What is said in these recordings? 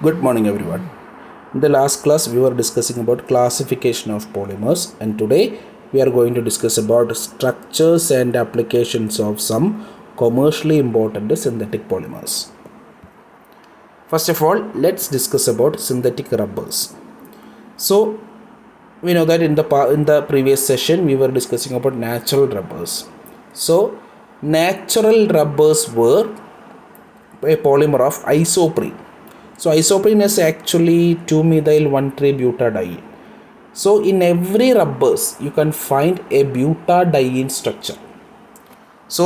Good morning everyone. In the last class we were discussing about classification of polymers, and today we are going to discuss about structures and applications of some commercially important synthetic polymers. First of all, let's discuss about synthetic rubbers. So we know that in the previous session we were discussing about natural rubbers. So natural rubbers were a polymer of isoprene. So isoprene is actually 2-methyl-1,3-butadiene. So in every rubbers you can find a butadiene structure. So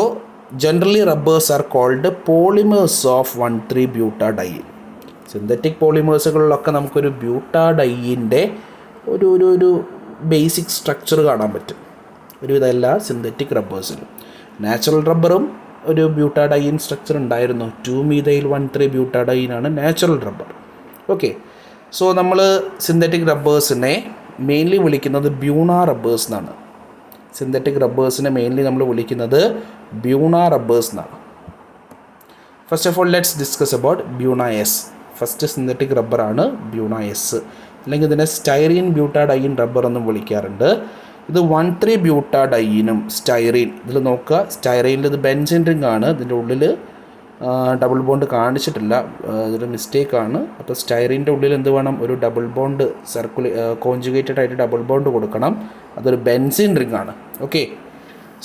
generally rubbers are called polymers of 1,3-butadiene. Synthetic പോളിമേഴ്സുകളിലൊക്കെ നമുക്കൊരു ബ്യൂട്ടാഡൈയിൻ്റെ ഒരു basic structure കാണാൻ പറ്റും ഒരുവിധ എല്ലാ synthetic റബ്ബേഴ്സിലും. Natural റബ്ബറും ഒരു ബ്യൂട്ടാഡൈൻ സ്ട്രക്ചർ ഉണ്ടായിരുന്നു. 2-methyl-1,3-butadiene ആണ് നാച്ചുറൽ റബ്ബർ. ഓക്കെ, സോ നമ്മൾ സിന്തറ്റിക് റബ്ബേഴ്സിനെ മെയിൻലി വിളിക്കുന്നത് ബ്യൂണ റബ്ബേഴ്സ് എന്നാണ്. സിന്തറ്റിക് റബ്ബേഴ്സിനെ മെയിൻലി നമ്മൾ വിളിക്കുന്നത് ബ്യൂണ റബ്ബേഴ്സ് എന്നാണ്. First of all let's discuss about Buna S. First synthetic റബ്ബറാണ് ബ്യൂണ എസ്, അല്ലെങ്കിൽ ഇതിനെ സ്റ്റൈറീൻ ബ്യൂട്ടാഡൈൻ റബ്ബർ എന്നും വിളിക്കാറുണ്ട്. ഇത് 1,3-butadieneും സ്റ്റൈറീൻ, ഇതിൽ നോക്കുക, സ്റ്റൈറീനിൽ ഇത് ബെൻസിൻ റിംഗ് ആണ്, ഇതിൻ്റെ ഉള്ളിൽ ഡബിൾ ബോണ്ട് കാണിച്ചിട്ടില്ല, ഇതൊരു മിസ്റ്റേക്കാണ്. അപ്പോൾ സ്റ്റൈറീൻ്റെ ഉള്ളിൽ എന്ത് വേണം, ഒരു ഡബിൾ ബോണ്ട് കോൺജുഗേറ്റഡ് ആയിട്ട് ഡബിൾ ബോണ്ട് കൊടുക്കണം, അതൊരു ബെൻസിൻ റിംഗ് ആണ്. ഓക്കെ,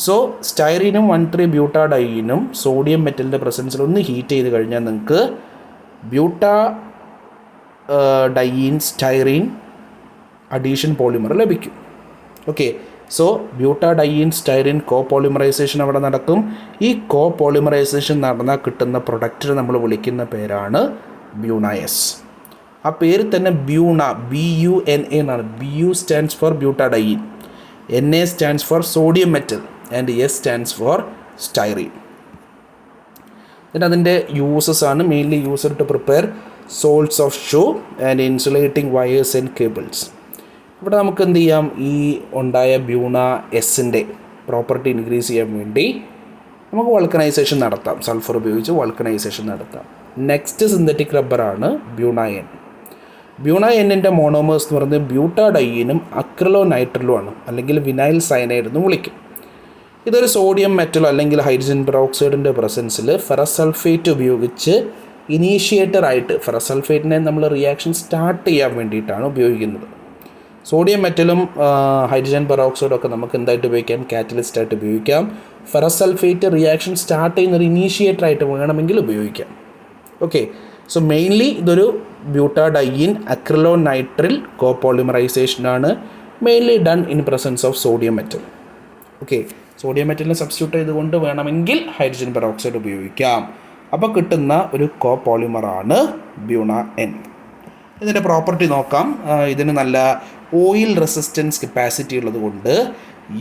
സോ സ്റ്റൈറീനും 1,3-butadieneും സോഡിയം മെറ്റലിൻ്റെ പ്രസൻസിൽ ഒന്ന് ഹീറ്റ് ചെയ്ത് കഴിഞ്ഞാൽ നിങ്ങൾക്ക് ബ്യൂട്ടാഡൈൻ സ്റ്റൈറീൻ അഡീഷൻ പോളിമർ ലഭിക്കും. Okay, so butadiene styrene copolymerization അവിടെ നടക്കും. ഈ കോപോളിമറൈസേഷൻ നടന്നാൽ കിട്ടുന്ന പ്രൊഡക്റ്റിനെ നമ്മൾ വിളിക്കുന്ന പേരാണ് ബ്യൂണ എസ്. ആ പേര് തന്നെ ബ്യൂണ, BUNA എന്നാണ്. BU stands for butadiene, NA stands for sodium metal and S stands for styrene. പിന്നെ അതിൻ്റെ യൂസസ് ആണ് mainly used to prepare soles of shoe and insulating wires and cables. ഇവിടെ നമുക്ക് എന്ത് ചെയ്യാം, ഈ ഉണ്ടായ ബ്യൂണ എസിൻ്റെ പ്രോപ്പർട്ടി ഇൻക്രീസ് ചെയ്യാൻ വേണ്ടി നമുക്ക് വൾക്കനൈസേഷൻ നടത്താം, സൾഫർ ഉപയോഗിച്ച് വൾക്കനൈസേഷൻ നടത്താം. നെക്സ്റ്റ് സിന്തറ്റിക് റബ്ബറാണ് ബ്യൂണ എൻ. ബ്യൂണ എന്നിൻ്റെ മോണോമേഴ്സ് എന്ന് പറയുന്നത് ബ്യൂട്ടാഡൈനും അക്രിലോനൈട്രിലും ആണ്, അല്ലെങ്കിൽ വിനൈൽ സയനൈഡ് എന്ന് വിളിക്കും. ഇതൊരു സോഡിയം മെറ്റലോ അല്ലെങ്കിൽ ഹൈഡ്രജൻ പെറോക്സൈഡിൻ്റെ പ്രസൻസിൽ ഫെറസൾഫേറ്റ് ഉപയോഗിച്ച് ഇനീഷ്യേറ്ററായിട്ട്, ഫെറസൾഫേറ്റിനെ നമ്മൾ റിയാക്ഷൻ സ്റ്റാർട്ട് ചെയ്യാൻ വേണ്ടിയിട്ടാണ് ഉപയോഗിക്കുന്നത്. സോഡിയം മെറ്റലും ഹൈഡ്രജൻ പെറോക്സൈഡും ഒക്കെ നമുക്ക് എന്തായിട്ട് ഉപയോഗിക്കാം, കാറ്റലിസ്റ്റായിട്ട് ഉപയോഗിക്കാം. ഫെറസൾഫേറ്റ് റിയാക്ഷൻ സ്റ്റാർട്ട് ചെയ്യുന്നൊരു ഇനീഷ്യേറ്ററായിട്ട് വേണമെങ്കിൽ ഉപയോഗിക്കാം. ഓക്കെ, സോ മെയിൻലി ഇതൊരു ബ്യൂട്ടാഡൈൻ അക്രിലോനൈട്രിൽ കോപോളിമറൈസേഷനാണ്, mainly done in presence of sodium metal. Okay, sodium മെറ്റലിനെ സബ്സ്റ്റിറ്റ്യൂട്ട് ചെയ്തുകൊണ്ട് വേണമെങ്കിൽ ഹൈഡ്രജൻ പെറോക്സൈഡ് ഉപയോഗിക്കാം. അപ്പോൾ കിട്ടുന്ന ഒരു കോപോളിമറാണ് ബ്യൂണ എൻ. ഇതിൻ്റെ പ്രോപ്പർട്ടി നോക്കാം. ഇതിന് നല്ല ഓയിൽ റെസിസ്റ്റൻസ് കപ്പാസിറ്റി ഉള്ളത് കൊണ്ട്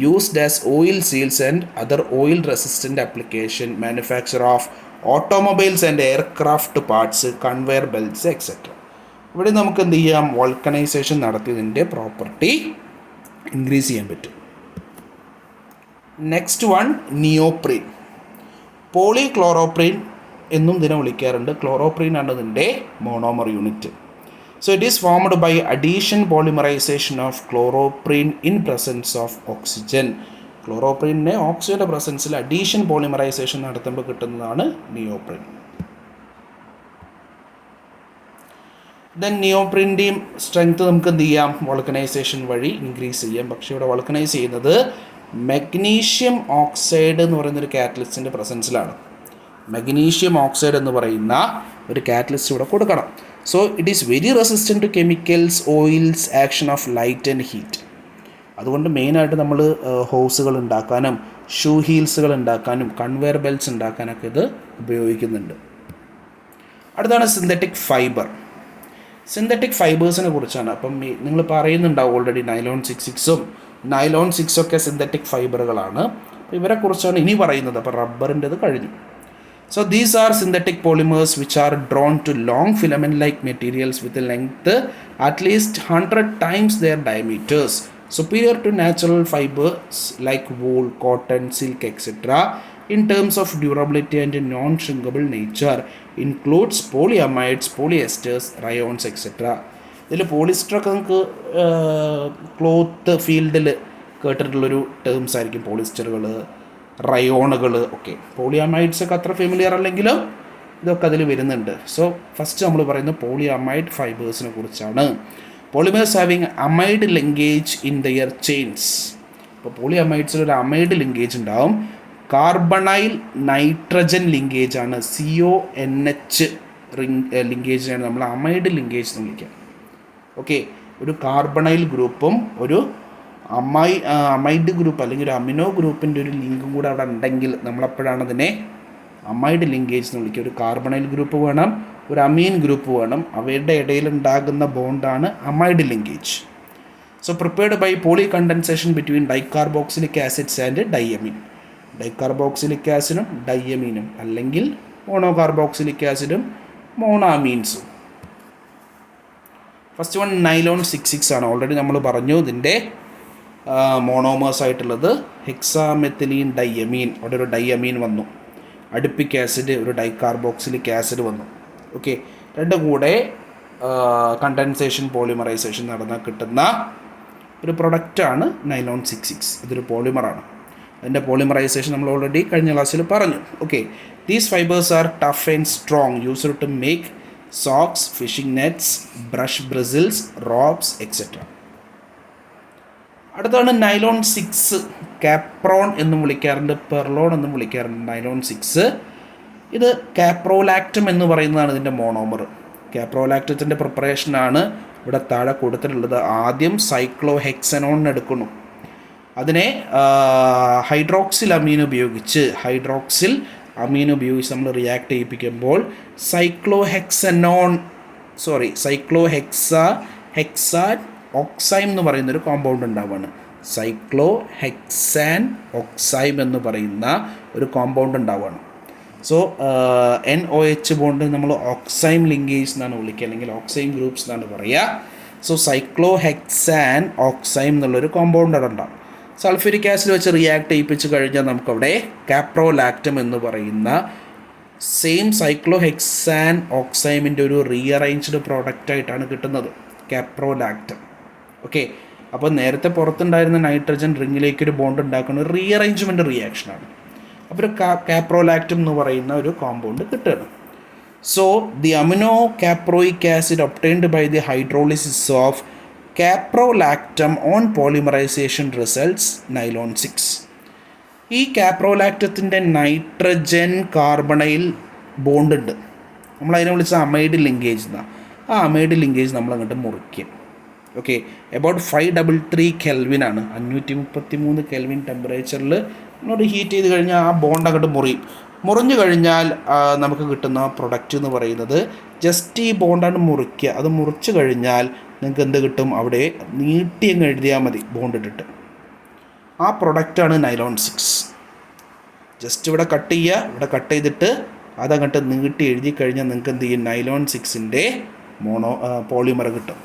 used as oil seals and other oil resistant application, manufacture of automobiles and aircraft parts, conveyor belts etcetera. ഇവിടെ നമുക്ക് എന്ത് ചെയ്യാം, വൾക്കനൈസേഷൻ നടത്തിയതിൻ്റെ പ്രോപ്പർട്ടി ഇൻക്രീസ് ചെയ്യാൻ പറ്റും. Next one, neoprene. പോളിക്ലോറോപ്രീൻ എന്നും ഇതിനെ വിളിക്കാറുണ്ട്. ക്ലോറോപ്രീൻ ആണ് ഇതിൻ്റെ monomer unit. So it is formed by addition polymerization of chloroprene in presence of oxygen. ക്ലോറോപ്രീനെ ഓക്സിജൻ്റെ പ്രസൻസിൽ അഡീഷൻ പോളിമറൈസേഷൻ നടത്തുമ്പോൾ കിട്ടുന്നതാണ് നിയോപ്രീൻ. ദെൻ നിയോപ്രീൻ്റെയും സ്ട്രെങ്ത് നമുക്ക് എന്ത് ചെയ്യാം, വൾക്കനൈസേഷൻ വഴി ഇൻക്രീസ് ചെയ്യാം. പക്ഷേ ഇവിടെ വൾക്കനൈസ് ചെയ്യുന്നത് മഗ്നീഷ്യം ഓക്സൈഡ് എന്ന് പറയുന്നൊരു കാറ്റലിസ്റ്റിൻ്റെ പ്രസൻസിലാണ്. മഗ്നീഷ്യം ഓക്സൈഡ് എന്ന് പറയുന്ന ഒരു കാറ്റലിസ്റ്റ് ഇവിടെ കൊടുക്കണം. So it is very resistant to chemicals, oils, action of light and heat. അതുകൊണ്ട് മെയിനായിട്ട് നമ്മൾ ഹോസുകൾ ഉണ്ടാക്കാനും ഷൂ ഹീൽസുകൾ ഉണ്ടാക്കാനും കൺവെയർ ബെൽറ്റ്സ് ഉണ്ടാക്കാനൊക്കെ ഇത് ഉപയോഗിക്കുന്നുണ്ട്. അടുത്താണ് സിന്തറ്റിക് ഫൈബർ. സിന്തറ്റിക് ഫൈബേഴ്സിനെ കുറിച്ചാണ്. അപ്പം നിങ്ങൾ പറയുന്നുണ്ടാവും ഓൾറെഡി നൈലോൺ 66ഉം നൈലോൺ 6 ഒക്കെ സിന്തറ്റിക് ഫൈബറുകളാണ്. അപ്പോൾ ഇവരെക്കുറിച്ചാണ് ഇനി പറയുന്നത്. അപ്പോൾ റബ്ബറിൻ്റെത് കഴിഞ്ഞു. So these are synthetic polymers which are drawn to long filament-like materials with a length at least 100 times their diameters, superior to natural fibers like wool, cotton, silk, etc. in terms of durability and non-shrinkable nature includes polyamides, polyesters, rayons, etc. ഇതിൽ പോളിസ്റ്ററൊക്കെ നമുക്ക് cloth ഫീൽഡിൽ കേട്ടിട്ടുള്ളൊരു terms ആയിരിക്കും. പോളിസ്റ്ററുകൾ, റയോണുകൾ ഒക്കെ. പോളിയമൈഡ്സ് ഒക്കെ അത്ര familiar അല്ലെങ്കിലും ഇതൊക്കെ അതിൽ വരുന്നുണ്ട്. സോ ഫസ്റ്റ് നമ്മൾ പറയുന്നത് പോളിയമൈഡ് ഫൈബേഴ്സിനെ കുറിച്ചാണ്. Polymers having amide linkage in their chains. അപ്പോൾ പോളിയമൈഡ്സിൽ ഒരു അമൈഡ് ലിങ്കേജ് ഉണ്ടാവും. കാർബണൈൽ നൈട്രജൻ ലിങ്കേജ് ആണ്, CONH ലിങ്കേജിനാണ് നമ്മൾ അമൈഡ് ലിങ്കേജ് എന്ന് വിളിക്കുക. ഓക്കെ, ഒരു കാർബണൈൽ ഗ്രൂപ്പും ഒരു അമൈഡ് ഗ്രൂപ്പ് അല്ലെങ്കിൽ ഒരു അമിനോ ഗ്രൂപ്പിൻ്റെ ഒരു ലിങ്കും കൂടെ അവിടെ ഉണ്ടെങ്കിൽ നമ്മളപ്പോഴാണ് അതിനെ അമൈഡ് ലിങ്കേജ് എന്ന് വിളിക്കുക. ഒരു കാർബണൈൽ ഗ്രൂപ്പ് വേണം, ഒരു അമീൻ ഗ്രൂപ്പ് വേണം, അവയുടെ ഇടയിൽ ഉണ്ടാകുന്ന ബോണ്ടാണ് amide linkage. So prepared by poly condensation between dicarboxylic acids and diamine. Dicarboxylic ആസിഡും ഡൈയമീനും, അല്ലെങ്കിൽ മോണോകാർബോക്സിലിക് ആസിഡും മോണാമീൻസും. ഫസ്റ്റ് വൺ നൈലോൺ 6,6 ആണ്. ഓൾറെഡി നമ്മൾ പറഞ്ഞു ഇതിൻ്റെ മോണോമേഴ്സ് ആയിട്ടുള്ളത് ഹെക്സാമെത്തിലീൻ ഡൈയമീൻ. അവിടെ ഒരു ഡൈയമീൻ വന്നു. അഡിപ്പിക് ആസിഡ്, ഒരു ഡൈകാർബോക്സിലിക് ആസിഡ് വന്നു. ഓക്കെ, രണ്ടും കൂടെ കണ്ടൻസേഷൻ പോളിമറൈസേഷൻ നടന്നാൽ കിട്ടുന്ന ഒരു പ്രൊഡക്റ്റാണ് നൈലോൺ 6,6. ഇതൊരു പോളിമറാണ്. അതിൻ്റെ പോളിമറൈസേഷൻ നമ്മൾ ഓൾറെഡി കഴിഞ്ഞ ക്ലാസ്സിൽ പറഞ്ഞു. Okay, these fibres are tough and strong, used to make socks, fishing nets, brush bristles, ropes etcetera. അടുത്താണ് നൈലോൺ 6. കാപ്രോൺ എന്നും വിളിക്കാറുണ്ട്, പെർലോൺ എന്നും വിളിക്കാറുണ്ട്. നൈലോൺ 6 ഇത് കാപ്രോലാക്റ്റം എന്ന് പറയുന്നതാണ് ഇതിൻ്റെ മോണോമർ. കാപ്രോലാക്റ്റത്തിൻ്റെ പ്രിപ്പറേഷനാണ് ഇവിടെ താഴെ കൊടുത്തിട്ടുള്ളത്. ആദ്യം സൈക്ലോഹെക്സനോൺ എടുക്കുന്നു. അതിനെ ഹൈഡ്രോക്സിൽ അമീൻ ഉപയോഗിച്ച് നമ്മൾ റിയാക്ട് ചെയ്യിപ്പിക്കുമ്പോൾ സൈക്ലോഹെക്സാൻ ഓക്സൈം എന്ന് പറയുന്നൊരു കോമ്പൗണ്ട് ഉണ്ടാവുകയാണ്. സൈക്ലോഹെക്സാൻ ഓക്സൈം എന്ന് പറയുന്ന ഒരു കോമ്പൗണ്ട് ഉണ്ടാവുകയാണ്. സോ NOH ബോണ്ട് നമ്മൾ ഓക്സൈം ലിങ്കേജ് എന്നാണ് വിളിക്കുക, അല്ലെങ്കിൽ ഓക്സൈം ഗ്രൂപ്പ്സ് എന്നാണ് പറയുക. സോ സൈക്ലോഹെക്സാൻ ഓക്സൈം എന്നുള്ളൊരു കോമ്പൗണ്ട് അവിടെ ഉണ്ടാവും. സൾഫ്യൂരിക് ആസിഡ് വെച്ച് റിയാക്ട് ചെയ്യിപ്പിച്ച് കഴിഞ്ഞാൽ നമുക്കവിടെ കാപ്രോലാക്റ്റം എന്ന് പറയുന്ന സെയിം സൈക്ലോഹെക്സാൻ ഓക്സൈമിൻ്റെ ഒരു റീഅറേഞ്ച്ഡ് പ്രോഡക്റ്റായിട്ടാണ് കിട്ടുന്നത്, കാപ്രോലാക്റ്റം. ഓക്കെ, അപ്പോൾ നേരത്തെ പുറത്തുണ്ടായിരുന്ന നൈട്രജൻ റിങ്ങിലേക്ക് ഒരു ബോണ്ട് ഉണ്ടാക്കുന്ന ഒരു റീഅറേഞ്ച്മെൻറ്റ് റിയാക്ഷനാണ്. അപ്പോൾ ഒരു കാപ്രോലാക്റ്റം എന്ന് പറയുന്ന ഒരു കോമ്പൗണ്ട് കിട്ടുകയാണ്. So the amino caproic acid obtained by the hydrolysis of caprolactam on polymerisation results nylon 6. ഈ കാപ്രോലാക്റ്റത്തിൻ്റെ നൈട്രജൻ കാർബണൈൽ ബോണ്ട് ഉണ്ട്, നമ്മളതിനെ വിളിച്ച അമൈഡ് ലിങ്കേജ് എന്നാണ്. ആ അമൈഡ് ലിങ്കേജ് നമ്മൾ അങ്ങോട്ട് മുറിക്കും. ഓക്കെ, എബൌട്ട് 533 കെൽവിനാണ്, 533 കെൽവിൻ ടെമ്പറേച്ചറിൽ നമ്മളൊരു ഹീറ്റ് ചെയ്ത് കഴിഞ്ഞാൽ ആ ബോണ്ട് അങ്ങോട്ട് മുറിഞ്ഞു കഴിഞ്ഞാൽ നമുക്ക് കിട്ടുന്ന പ്രൊഡക്റ്റ് എന്ന് പറയുന്നത് ജസ്റ്റ് ഈ ബോണ്ടാണ് മുറിക്കുക. അത് മുറിച്ച് കഴിഞ്ഞാൽ നിങ്ങൾക്ക് എന്ത് കിട്ടും, അവിടെ നീട്ടി അങ്ങ് എഴുതിയാൽ മതി ബോണ്ട് ഇട്ടിട്ട്. ആ പ്രൊഡക്റ്റാണ് നൈലോൺ 6. ജസ്റ്റ് ഇവിടെ കട്ട് ചെയ്യുക, ഇവിടെ കട്ട് ചെയ്തിട്ട് അതങ്ങോട്ട് നീട്ടി എഴുതി കഴിഞ്ഞാൽ നിങ്ങൾക്ക് എന്ത് ചെയ്യും, നൈലോൺ 6ൻ്റെ പോളിമർ കിട്ടും.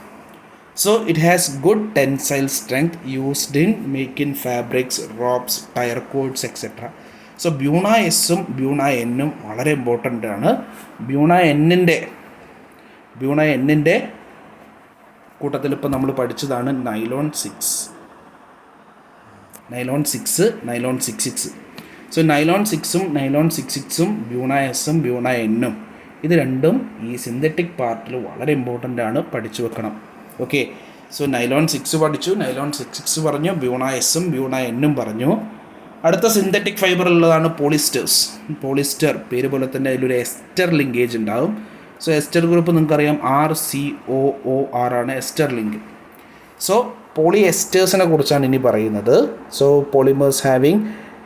So it has good tensile strength used in making fabrics, ropes, tyre cords etcetera. So Buna എസ്സും ബ്യൂണ എന്നും വളരെ ഇമ്പോർട്ടൻ്റ് ആണ്. ബ്യൂണ എന്നിൻ്റെ കൂട്ടത്തിൽ ഇപ്പോൾ നമ്മൾ പഠിച്ചതാണ് നൈലോൺ 6, നൈലോൺ 6. സോ നൈലോൺ 6ഉം നൈലോൺ 6,6ഉം ബ്യൂണ എസ്സും ബ്യൂണ എന്നും ഇത് രണ്ടും ഈ സിന്തറ്റിക് പാർട്ടിൽ വളരെ ഇമ്പോർട്ടൻ്റ് ആണ്, പഠിച്ചു വെക്കണം. ഓക്കെ, സോ നൈലോൺ 6 പഠിച്ചു, നൈലോൺ 6,6 പറഞ്ഞു, ബ്യൂണ എസ്സും ബ്യൂണ എന്നും പറഞ്ഞു. അടുത്ത സിന്തറ്റിക് ഫൈബർ ഉള്ളതാണ് പോളിസ്റ്റർ. പേര് പോലെ തന്നെ അതിലൊരു എസ്റ്റർ ലിങ്കേജ് ഉണ്ടാവും. സോ എസ്റ്റർ ഗ്രൂപ്പ് നിങ്ങൾക്കറിയാം, RCOOR ആണ് എസ്റ്റർ ലിങ്ക്. സോ പോളി എസ്റ്റേഴ്സിനെ കുറിച്ചാണ് ഇനി പറയുന്നത്. So polymers having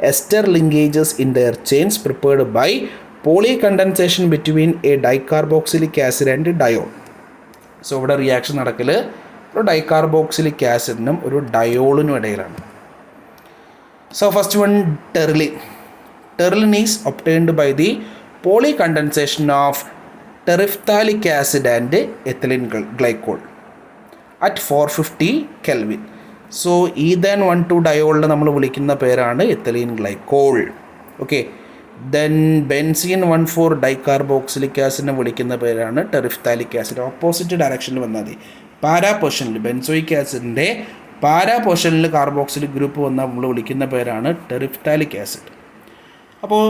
ester linkages in their chains prepared by poly condensation between a dicarboxylic acid and diol. So ഇവിടെ റിയാക്ഷൻ നടക്കൽ ഒരു ഡൈകാർബോക്സിലിക് ആസിഡിനും ഒരു ഡയോളിനും ഇടയിലാണ്. So first one, terylene. Terylene is obtained by the polycondensation of terephthalic acid and ethylene glycol at 450 Kelvin. So ethane 1,2 diol നമ്മൾ വിളിക്കുന്ന പേരാണ് ethylene glycol. Okay, then benzene 1,4 ഡൈകാർബോക്സിലിക് ആസിഡിനെ വിളിക്കുന്ന പേരാണ് ടെറിഫ്താലിക് ആസിഡ്. ഓപ്പോസിറ്റ് ഡയറക്ഷനിൽ വന്നാൽ മതി. പാരാ പൊസിഷനിൽ ബെൻസോയിക് ആസിഡിൻ്റെ പാരാ പൊസിഷനിൽ കാർബോക്സിലിക് ഗ്രൂപ്പ് വന്നാൽ നമ്മൾ വിളിക്കുന്ന പേരാണ് ടെറിഫ്താലിക് ആസിഡ്. അപ്പോൾ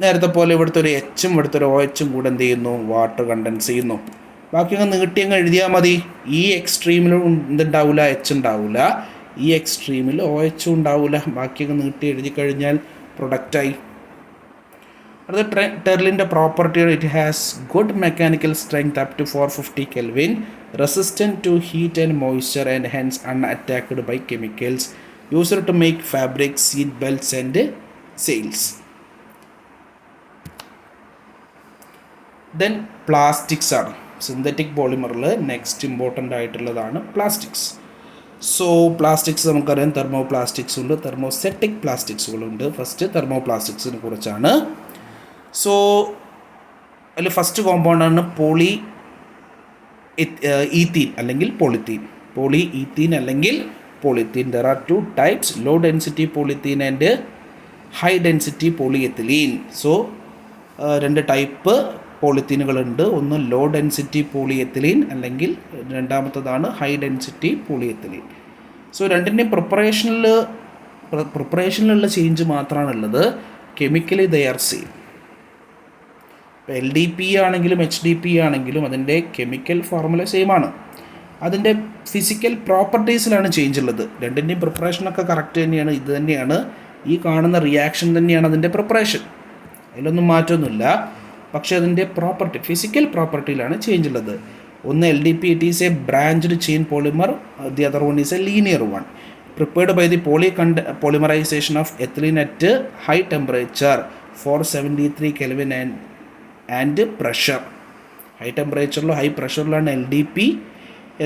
നേരത്തെ പോലെ ഇവിടുത്തെ ഒരു എച്ചും ഇവിടുത്തെ ഒരു OH കൂടെ എന്ത് ചെയ്യുന്നു, വാട്ടർ കണ്ടൻസ് ചെയ്യുന്നു. ബാക്കിയൊക്കെ നീട്ടിയങ്ങ് എഴുതിയാൽ മതി. ഈ എക്സ്ട്രീമിൽ എന്തുണ്ടാവില്ല, എച്ച് ഉണ്ടാവില്ല. ഈ എക്സ്ട്രീമിൽ OH ഉണ്ടാവില്ല. ബാക്കിയൊക്കെ നീട്ടി എഴുതി കഴിഞ്ഞാൽ പ്രൊഡക്റ്റായി. അടുത്ത ടെർലിൻ്റെ property, it has good mechanical strength up to 450 Kelvin, resistant to heat and moisture and hence unattacked by chemicals, used to make fabric, seat belts and sails. Then plastics ആണ്. സിന്തറ്റിക് പോളിമറിൽ നെക്സ്റ്റ് ഇമ്പോർട്ടൻ്റ് ആയിട്ടുള്ളതാണ് plastics. So plastics നമുക്കറിയാം, thermo plastics ഉണ്ട്, thermosetic പ്ലാസ്റ്റിക്സുകളുണ്ട്. First thermo പ്ലാസ്റ്റിക്സിനെ കുറിച്ചാണ്. So അതിൽ first കോമ്പൗണ്ടാണ് poly ethene അല്ലെങ്കിൽ polythene. Poly ethene അല്ലെങ്കിൽ polythene. There are 2 types, low density polythene and high density polyethylene. So 2 type പോളിത്തീനുകളുണ്ട്. ഒന്ന് ലോ ഡെൻസിറ്റി പോളിയെത്തിലീൻ അല്ലെങ്കിൽ രണ്ടാമത്തതാണ് ഹൈ ഡെൻസിറ്റി പോളിയെത്തിലീൻ. സോ രണ്ടിൻ്റെയും പ്രിപ്പറേഷനിലുള്ള ചേഞ്ച് മാത്രമാണുള്ളത്. Chemically they are same. LDP ആണെങ്കിലും HDP ആണെങ്കിലും അതിൻ്റെ കെമിക്കൽ ഫോർമുല സെയിം ആണ്. അതിൻ്റെ ഫിസിക്കൽ പ്രോപ്പർട്ടീസിലാണ് ചേഞ്ച് ഉള്ളത്. രണ്ടിൻ്റെയും പ്രിപ്പറേഷനൊക്കെ കറക്റ്റ് തന്നെയാണ്. ഇത് തന്നെയാണ് ഈ കാണുന്ന റിയാക്ഷൻ തന്നെയാണ് അതിൻ്റെ പ്രിപ്പറേഷൻ. അതിലൊന്നും മാറ്റമൊന്നുമില്ല. പക്ഷേ അതിൻ്റെ പ്രോപ്പർട്ടി, ഫിസിക്കൽ പ്രോപ്പർട്ടിയിലാണ് ചേഞ്ച് ഉള്ളത്. ഒന്ന് LDP, it is a branched chain polymer. The other one is a linear one, prepared by the polymerisation of ethylene at high temperature 473 Kelvin and pressure. High ടെമ്പറേച്ചറിലോ high പ്രഷറിലാണ് LDP.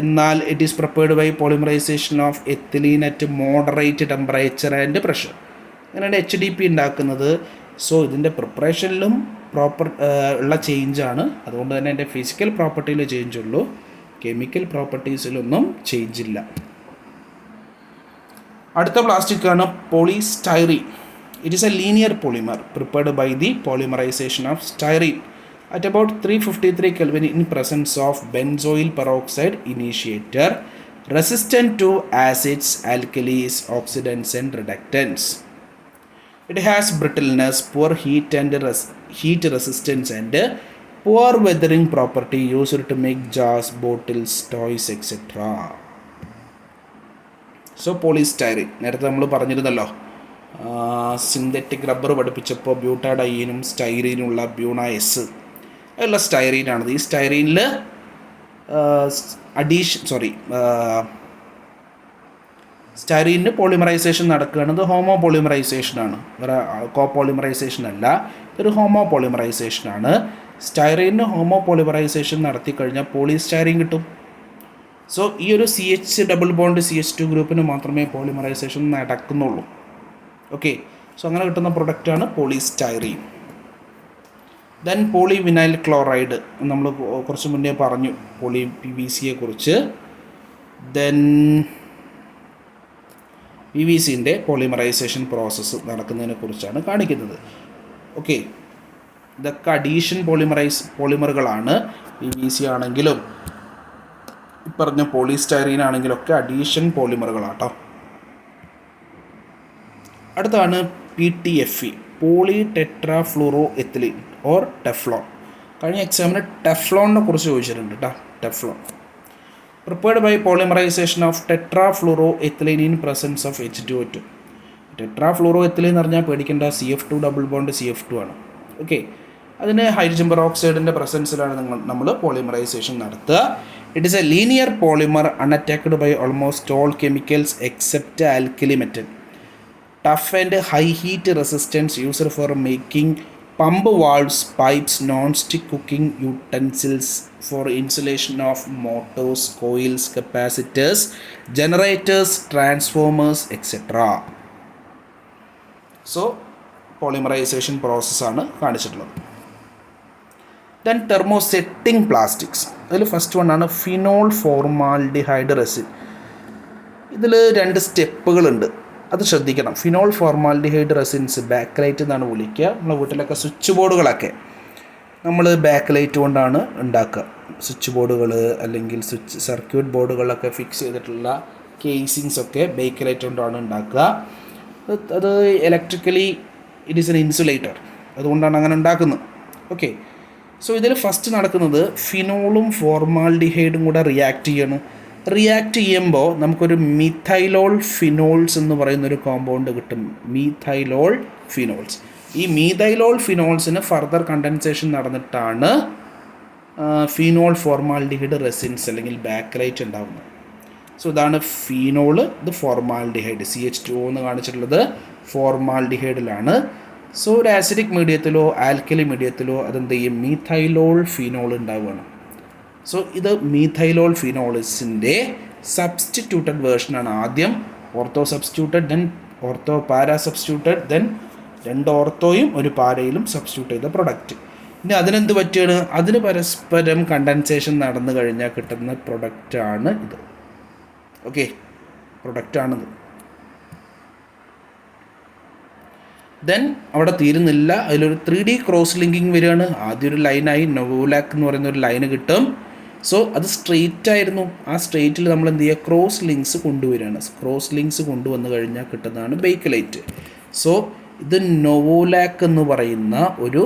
എന്നാൽ it is prepared by polymerisation of ethylene at moderate temperature and pressure. അങ്ങനെയാണ് HDP ഉണ്ടാക്കുന്നത്. So ഇതിൻ്റെ പ്രിപ്പറേഷനിലും ഉള്ള ചേഞ്ചാണ്. അതുകൊണ്ട് തന്നെ എൻ്റെ ഫിസിക്കൽ പ്രോപ്പർട്ടിയിൽ ചേഞ്ച് ഉള്ളൂ, കെമിക്കൽ പ്രോപ്പർട്ടീസിലൊന്നും ചേഞ്ച് ഇല്ല. അടുത്ത പ്ലാസ്റ്റിക്കാണ് polystyrene. It is a linear polymer prepared by the polymerization of styrene at about 353 Kelvin in presence of benzoyl peroxide initiator, resistant to acids, alkalis, oxidants and reductants. It has brittleness, poor heat and heat resistance and poor weathering property, used to make jars, bottles, toys, etc. So polystyrene നേരത്തെ നമ്മൾ പറഞ്ഞിരുന്നല്ലോ, synthetic rubber പഠിപ്പിച്ചപ്പോൾ ബ്യൂട്ടാഡൈനും സ്റ്റൈറീനുള്ള Buna S ഉള്ള സ്റ്റൈറീനാണത്. ഈ സ്റ്റൈറീനിൽ സ്റ്റൈറീനിന് polymerisation നടക്കുകയാണ്. ഇത് homo പോളിമറൈസേഷനാണ്, വേറെ കോ polymerisation അല്ല. ഇതൊരു ഹോമോ പോളിമറൈസേഷനാണ്. സ്റ്റൈറീനിന് ഹോമോ പോളിമറൈസേഷൻ നടത്തി കഴിഞ്ഞാൽ പോളിസ്റ്റൈറീൻ കിട്ടും. സോ ഈ ഒരു CH ഡബിൾ ബോണ്ട് CH2 ഗ്രൂപ്പിന് മാത്രമേ പോളിമറൈസേഷൻ നടക്കുന്നുള്ളൂ. ഓക്കെ, സോ അങ്ങനെ കിട്ടുന്ന പ്രൊഡക്റ്റാണ് പോളിസ്റ്റൈറീൻ. ദെൻ പോളിവിനൈൽ ക്ലോറൈഡ്, നമ്മൾ കുറച്ച് മുന്നേ പറഞ്ഞു പോളി PVCയെ കുറിച്ച്. ദെൻ PVCൻ്റെ പോളിമറൈസേഷൻ പ്രോസസ്സ് നടക്കുന്നതിനെ കുറിച്ചാണ് കാണിക്കുന്നത്. ഓക്കെ, ഇതൊക്കെ അഡീഷൻ പോളിമറുകളാണ്. PVC ആണെങ്കിലും പറഞ്ഞ പോളിസ്റ്റൈറീൻ ആണെങ്കിലൊക്കെ അഡീഷൻ പോളിമറുകളാട്ടോ. അടുത്താണ് PTFE, poly tetra fluoro ethylene or Teflon. കഴിഞ്ഞ എക്സാമിന് ടെഫ്ലോണിനെ കുറിച്ച് ചോദിച്ചിട്ടുണ്ട് കേട്ടോ. Teflon prepared by polymerisation of tetra fluoro ethylene in presence of H2O2. Tetra fluoro ethylene എന്ന് പറഞ്ഞാൽ പേടിക്കേണ്ട, CF2 ഡബിൾ ബോണ്ട് CF2 ആണ്. ഓക്കെ, അതിന് ഹൈഡ്രജൻ പെറോക്സൈഡിൻ്റെ പ്രസൻസിലാണ് നമ്മൾ പോളിമറൈസേഷൻ നടത്തുക. It is a linear polymer unattacked by almost all chemicals except alkali metal. Tough and high heat resistance, used for making pump valves, pipes, non-stick cooking utensils, for insulation of motors, coils, capacitors, generators, transformers, etc. So polymerization process ആണ് കാണിച്ചിട്ടുള്ളത്. Then thermosetting plastics. അതിൽ first one ആണ് phenol formaldehyde resin. ഇതിൽ 2 സ്റ്റെപ്പുകളുണ്ട്. അത് ശ്രദ്ധിക്കണം. Phenol formaldehyde resins back light എന്നാണ് വിളിക്കുക. നമ്മളെ വീട്ടിലൊക്കെ സ്വിച്ച് ബോർഡുകളൊക്കെ നമ്മൾ ബാക്ക് ലൈറ്റ് കൊണ്ടാണ് ഉണ്ടാക്കുക. സ്വിച്ച് ബോർഡുകൾ അല്ലെങ്കിൽ സ്വിച്ച് സർക്യൂട്ട് ബോർഡുകളൊക്കെ ഫിക്സ് ചെയ്തിട്ടുള്ള കേസിങ്സ് ഒക്കെ ബേക്ക് ലൈറ്റ് കൊണ്ടാണ് ഉണ്ടാക്കുക. അത് electrically it is N insulator, അതുകൊണ്ടാണ് അങ്ങനെ ഉണ്ടാക്കുന്നത്. ഓക്കെ, സോ ഇതിൽ ഫസ്റ്റ് നടക്കുന്നത് ഫിനോളും ഫോർമാൽഡിഹൈഡും കൂടെ റിയാക്ട് ചെയ്യുമ്പോൾ നമുക്കൊരു മീഥൈലോൾ ഫിനോൾസ് എന്ന് പറയുന്നൊരു കോമ്പൗണ്ട് കിട്ടും. Methylol phenols. ഈ മീഥൈലോൾ ഫിനോൾസിന് ഫർദർ കണ്ടൻസേഷൻ നടന്നിട്ടാണ് ഫിനോൾ ഫോർമാൽഡിഹൈഡ് റെസിൻസ് അല്ലെങ്കിൽ ബാക്കലൈറ്റ് ഉണ്ടാകുന്നത്. സോ ഇതാണ് ഫിനോള്, ഇത് ഫോർമാൽഡിഹൈഡ്. CH2O എന്ന് കാണിച്ചിട്ടുള്ളത് ഫോർമാൽഡിഹൈഡിലാണ്. സോ ഒരു ആസിഡിക് മീഡിയത്തിലോ ആൽക്കലി മീഡിയത്തിലോ അതെന്ത് ചെയ്യും, മീഥൈലോൾ ഫിനോൾ ഉണ്ടാവുകയാണ്. സോ ഇത് മീഥൈലോൾ ഫിനോൾസിൻ്റെ സബ്സ്റ്റിറ്റ്യൂട്ടഡ് വേർഷനാണ്. ആദ്യം ortho substituted, then ortho para substituted, then 2 ഓർത്തോയും 1 പാരയിലും സബ്സ്റ്റിറ്റ്യൂട്ട് ചെയ്ത പ്രൊഡക്റ്റ്. ഇനി അതിനെന്ത് പറ്റുകയാണ്, അതിന് പരസ്പരം കണ്ടൻസേഷൻ നടന്നു കഴിഞ്ഞാൽ കിട്ടുന്ന പ്രൊഡക്റ്റാണ് ഇത്. ഓക്കെ, പ്രൊഡക്റ്റാണിത്. ദെൻ അവിടെ തീരുന്നില്ല, അതിലൊരു 3D ക്രോസ് ലിങ്കിങ് വരികയാണ്. ആദ്യം ഒരു ലൈനായി നൊവോലാക്ക് എന്ന് പറയുന്ന ഒരു ലൈന് കിട്ടും. സോ അത് സ്ട്രെയിറ്റ് ആയിരുന്നു. ആ സ്ട്രെയിറ്റിൽ നമ്മൾ എന്ത് ചെയ്യുക, ക്രോസ് ലിങ്ക്സ് കൊണ്ടുവരികയാണ്. ക്രോസ് ലിങ്ക്സ് കൊണ്ടുവന്നു കഴിഞ്ഞാൽ കിട്ടുന്നതാണ് ബേക്കലൈറ്റ്. സോ ഇത് നൊവോലാക്ക് എന്ന് പറയുന്ന ഒരു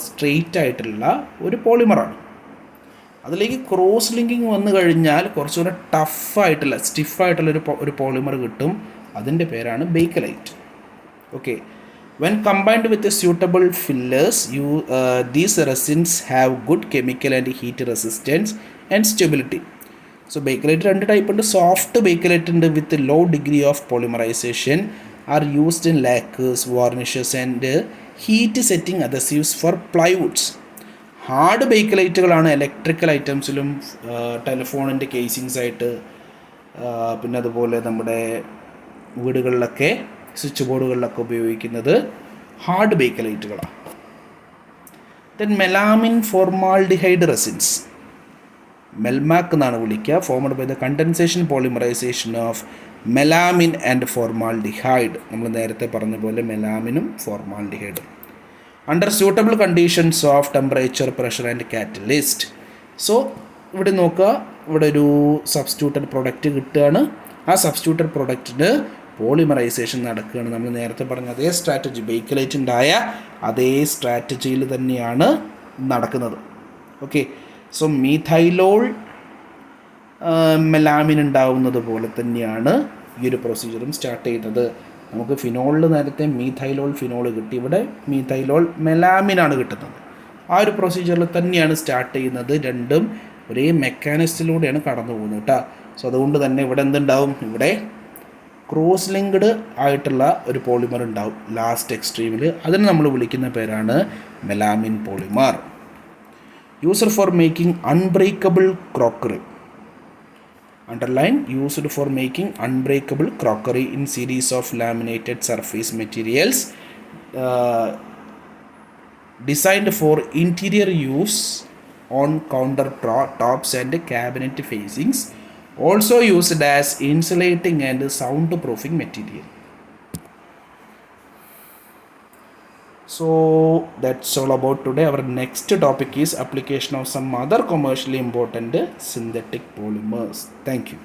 സ്ട്രെയിറ്റ് ആയിട്ടുള്ള ഒരു പോളിമറാണ്. അതിലേക്ക് ക്രോസ് ലിങ്കിങ് വന്നു കഴിഞ്ഞാൽ കുറച്ചുകൂടെ ടഫായിട്ടുള്ള സ്റ്റിഫായിട്ടുള്ള ഒരു പോളിമർ കിട്ടും. അതിൻ്റെ പേരാണ് Bakelite. Okay, when combined with the suitable fillers, these resins have good chemical and heat resistance and stability. So bakelite 2 type ഉണ്ട്. soft bakelite ഉണ്ട് with low degree of polymerization, are used in lacquers, varnishes and heat setting adhesives for plywoods. Hard ബേക്കലൈറ്റുകളാണ് electrical ഐറ്റംസിലും ടെലിഫോണിൻ്റെ casings ആയിട്ട്, പിന്നെ അതുപോലെ നമ്മുടെ വീടുകളിലൊക്കെ സ്വിച്ച് ബോർഡുകളിലൊക്കെ ഉപയോഗിക്കുന്നത് ഹാർഡ് ബേക്കലൈറ്റുകളാണ്. Then melamine formaldehyde resins, melmac എന്നാണ് വിളിക്കുക. Formed by the condensation polymerisation of melamine and formaldehyde. നമ്മൾ നേരത്തെ പറഞ്ഞ പോലെ മെലാമിനും ഫോർമാൽഡിഹൈഡും under suitable conditions of temperature, pressure and catalyst. So ഇവിടെ നോക്കുക, ഇവിടെ ഒരു സബ്സ്റ്റിറ്റ്യൂട്ടഡ് പ്രൊഡക്റ്റ് കിട്ടുകയാണ്. ആ സബ്സ്റ്റിറ്റ്യൂട്ടഡ് പ്രൊഡക്റ്റിന് പോളിമറൈസേഷൻ നടക്കുകയാണ്. നമ്മൾ നേരത്തെ പറഞ്ഞ അതേ സ്ട്രാറ്റജി, ബേക്കലൈറ്റ് ഉണ്ടായ അതേ സ്ട്രാറ്റജിയിൽ തന്നെയാണ് നടക്കുന്നത്. ഓക്കെ, സോ മീഥൈലോൾ മെലാമിൻ ഉണ്ടാവുന്നത് പോലെ തന്നെയാണ് ഈ ഒരു പ്രൊസീജിയറും സ്റ്റാർട്ട് ചെയ്യുന്നത്. നമുക്ക് ഫിനോളിൽ നേരത്തെ മീഥൈലോൾ ഫിനോൾ കിട്ടി, ഇവിടെ മീഥൈലോൾ മെലാമിനാണ് കിട്ടുന്നത്. ആ ഒരു പ്രൊസീജിയറിൽ തന്നെയാണ് സ്റ്റാർട്ട് ചെയ്യുന്നത്. രണ്ടും ഒരേ മെക്കാനിസത്തിലൂടെയാണ് കടന്നു പോകുന്നത് കേട്ടോ. സോ അതുകൊണ്ട് തന്നെ ഇവിടെ എന്തുണ്ടാവും, ഇവിടെ ക്രോസ് ലിങ്ക്ഡ് ആയിട്ടുള്ള ഒരു പോളിമർ ഉണ്ടാവും ലാസ്റ്റ് എക്സ്ട്രീമിൽ. അതിന് നമ്മൾ വിളിക്കുന്ന പേരാണ് melamine polymer. Used for making unbreakable crockery. Underline, used for making unbreakable crockery in series of laminated surface materials designed for interior use on countertops and cabinet facings. Also used as insulating and soundproofing material. So that's all about today. Our next topic is application of some other commercially important synthetic polymers. Thank you.